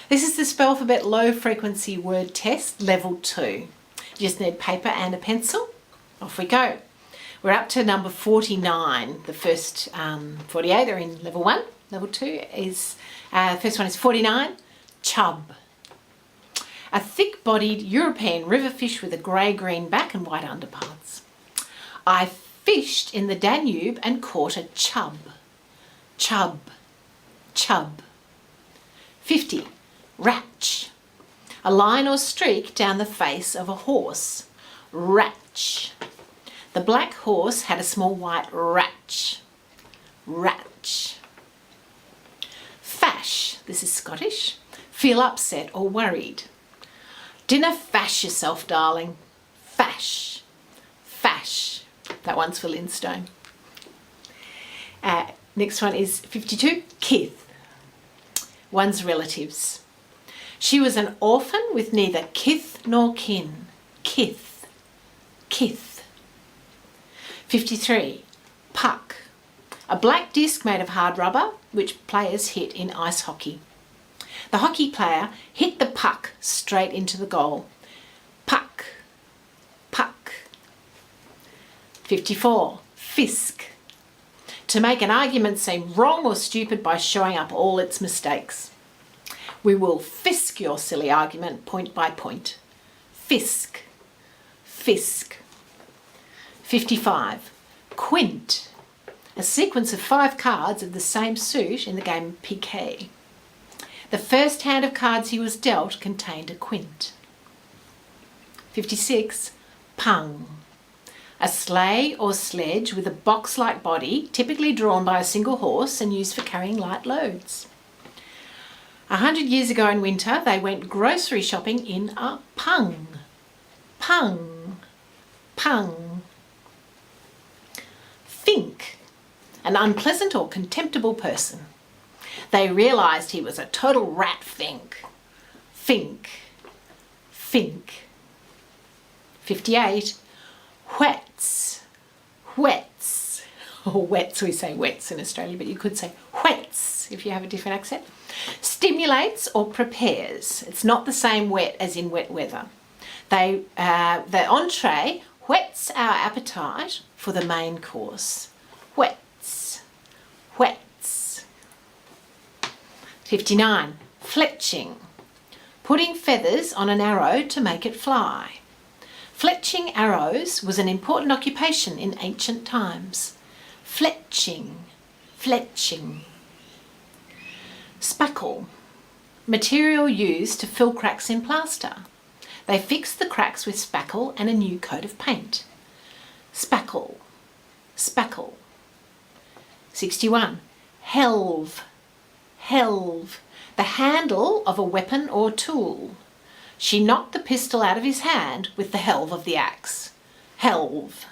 This is the Spelfabet Low Frequency Word Test, Level 2. You just need paper and a pencil. Off we go. We're up to number 49. The first 48 are in Level 1. Level 2 is, first one is 49, chub. A thick-bodied European river fish with a grey-green back and white underparts. I fished in the Danube and caught a chub. Chub, chub. 50. Ratch. A line or streak down the face of a horse. Ratch. The black horse had a small white ratch. Ratch. Fash. This is Scottish. Feel upset or worried. Dinna fash yourself, darling. Fash. Fash. That one's for Lindstone. Next one is 52. Kith. One's relatives. She was an orphan with neither kith nor kin. Kith. Kith. 53. Puck. A black disc made of hard rubber which players hit in ice hockey. The hockey player hit the puck straight into the goal. Puck. Puck. 54. Fisk. To make an argument seem wrong or stupid by showing up all its mistakes. We will fisk your silly argument point by point. Fisk. Fisk. 55. Quint. A sequence of 5 cards of the same suit in the game piquet. The first hand of cards he was dealt contained a quint. 56. Pung. A sleigh or sledge with a box-like body, typically drawn by a single horse and used for carrying light loads. 100 years ago in winter, they went grocery shopping in a pung. Pung. Pung. Fink. An unpleasant or contemptible person. They realised he was a total rat fink. Fink. Fink. 58. Whets. Whets. Or wets, we say wets in Australia, but you could say whets if you have a different accent. Stimulates or prepares. It's not the same wet as in wet weather. The entree whets our appetite for the main course. Whets. Whets. 59. Fletching. Putting feathers on an arrow to make it fly. Fletching arrows was an important occupation in ancient times. Fletching. Fletching. Spackle. Material used to fill cracks in plaster. They fixed the cracks with spackle and a new coat of paint. Spackle. Spackle. 61. Helve. Helve. The handle of a weapon or tool. She knocked the pistol out of his hand with the helve of the axe. Helve.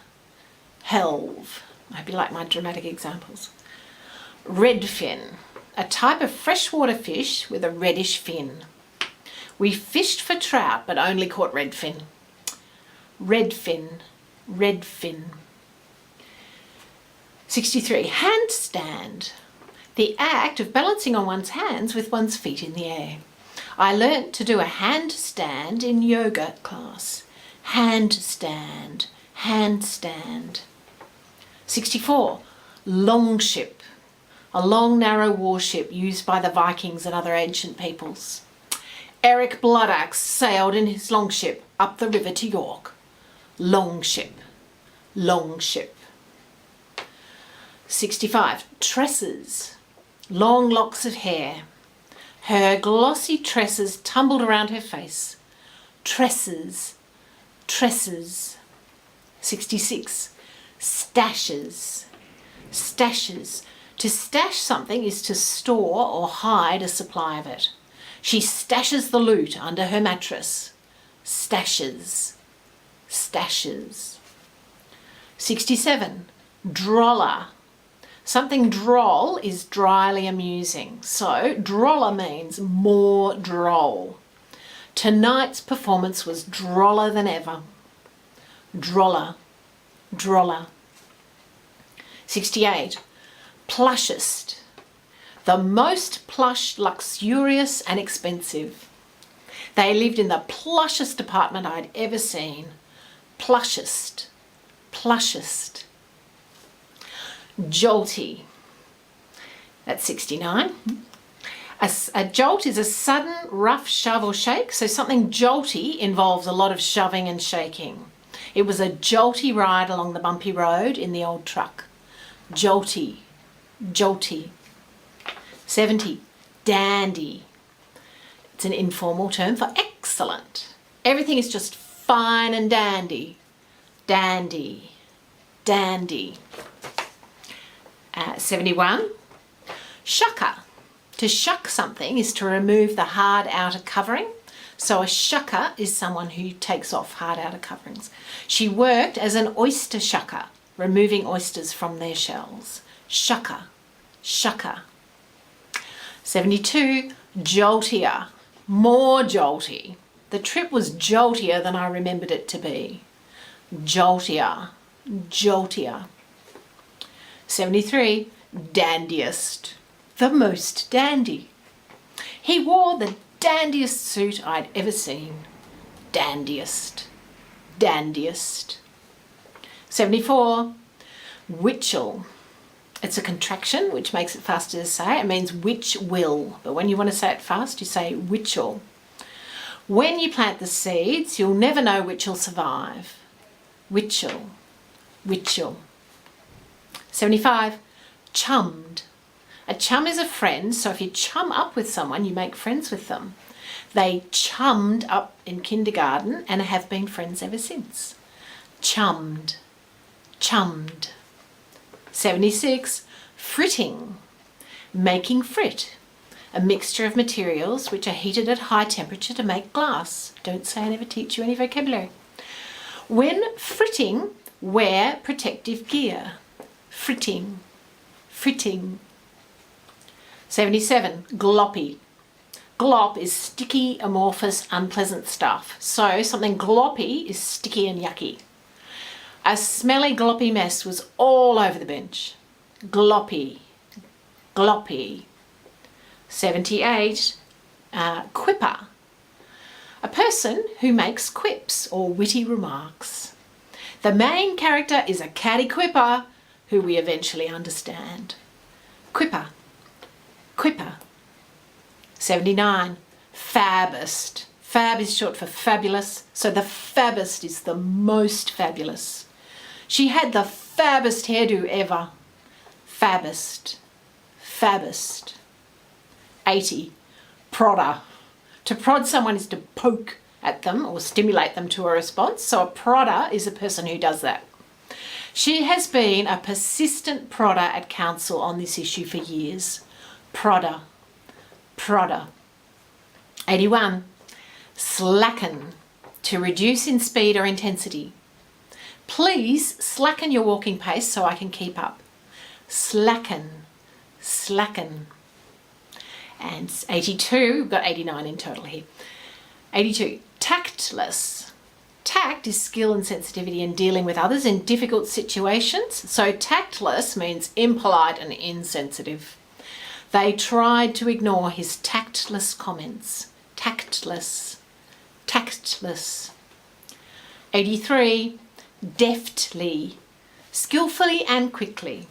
Helve. Maybe like my dramatic examples. Redfin. A type of freshwater fish with a reddish fin. We fished for trout but only caught redfin. Redfin. Redfin. 63. Handstand. The act of balancing on one's hands with one's feet in the air. I learnt to do a handstand in yoga class. Handstand. Handstand. 64. Longship. A long, narrow warship used by the Vikings and other ancient peoples. Eric Bloodaxe sailed in his longship up the river to York. Longship. Longship. 65. Tresses. Long locks of hair. Her glossy tresses tumbled around her face. Tresses. Tresses. 66. Stashes. Stashes. To stash something is to store or hide a supply of it. She stashes the loot under her mattress. Stashes. Stashes. 67. Droller. Something droll is dryly amusing. So, droller means more droll. Tonight's performance was droller than ever. Droller. Droller. 68. Plushest. The most plush, luxurious and expensive. They lived in the plushest apartment I'd ever seen. Plushest. Plushest. Jolty. That's 69. A jolt is a sudden rough shove or shake. So something jolty involves a lot of shoving and shaking. It was a jolty ride along the bumpy road in the old truck. Jolty. Jolty. 70. Dandy. It's an informal term for excellent. Everything is just fine and dandy. Dandy. Dandy. 71. Shucker. To shuck something is to remove the hard outer covering. So a shucker is someone who takes off hard outer coverings. She worked as an oyster shucker, removing oysters from their shells. Shucker. Shucker. 72. Joltier. More jolty. The trip was joltier than I remembered it to be. Joltier. Joltier. 73. Dandiest. The most dandy. He wore the dandiest suit I'd ever seen. Dandiest. Dandiest. 74. Witchel. It's a contraction which makes it faster to say. It means which will, but when you want to say it fast, you say witchel. When you plant the seeds, you'll never know which will survive. Witchel. Witchel. 75. Chummed. A chum is a friend, so if you chum up with someone, you make friends with them. They chummed up in kindergarten and have been friends ever since. Chummed. Chummed. 76. Fritting. Making frit. A mixture of materials which are heated at high temperature to make glass. Don't say I never teach you any vocabulary. When fritting, wear protective gear. Fritting. Fritting. 77. Gloppy. Glop is sticky, amorphous, unpleasant stuff. So something gloppy is sticky and yucky. A smelly gloppy mess was all over the bench. Gloppy. Gloppy. 78. Quipper. A person who makes quips or witty remarks. The main character is a catty quipper who we eventually understand. Quipper. Quipper. 79. Fabbest. Fab is short for fabulous, so the fabbest is the most fabulous. She had the fabbest hairdo ever. Fabbest. Fabbest. 80. Prodder. To prod someone is to poke at them or stimulate them to a response, so a prodder is a person who does that. She has been a persistent prodder at council on this issue for years. Prodder. Prodder. 81. Slacken. To reduce in speed or intensity. Please slacken your walking pace so I can keep up. Slacken. Slacken. And 82, we've got 89 in total here. 82. Tactless. Tact is skill and sensitivity in dealing with others in difficult situations. So tactless means impolite and insensitive. They tried to ignore his tactless comments. Tactless. Tactless. 83. Deftly. Skillfully and quickly.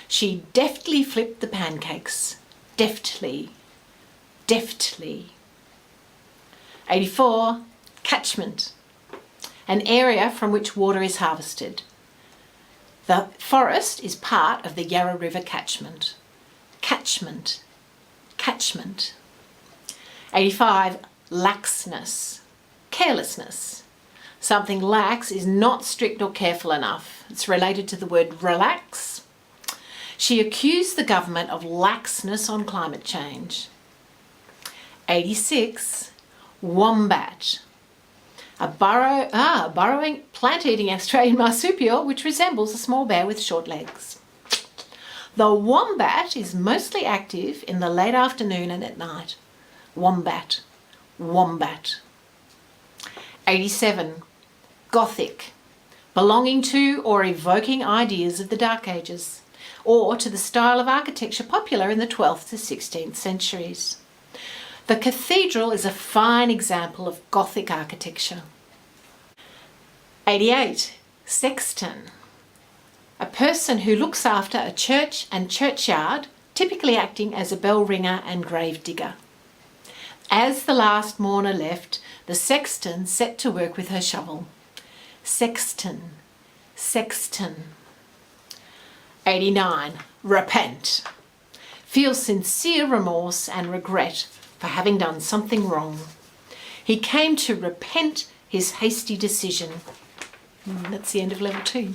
She deftly flipped the pancakes. Deftly. Deftly. 84. Catchment. An area from which water is harvested. The forest is part of the Yarra River catchment. Catchment. Catchment. 85. Laxness. Carelessness. Something lax is not strict or careful enough. It's related to the word relax. She accused the government of laxness on climate change. 86. Wombat. A burrowing, plant-eating Australian marsupial which resembles a small bear with short legs. The wombat is mostly active in the late afternoon and at night. Wombat. Wombat. 87. Gothic. Belonging to or evoking ideas of the Dark Ages. or to the style of architecture popular in the 12th to 16th centuries. The cathedral is a fine example of Gothic architecture. 88. Sexton. A person who looks after a church and churchyard, typically acting as a bell ringer and grave digger. As the last mourner left, the sexton set to work with her shovel. Sexton, sexton. 89. Repent. Feel sincere remorse and regret for having done something wrong. He came to repent his hasty decision. That's the end of level 2.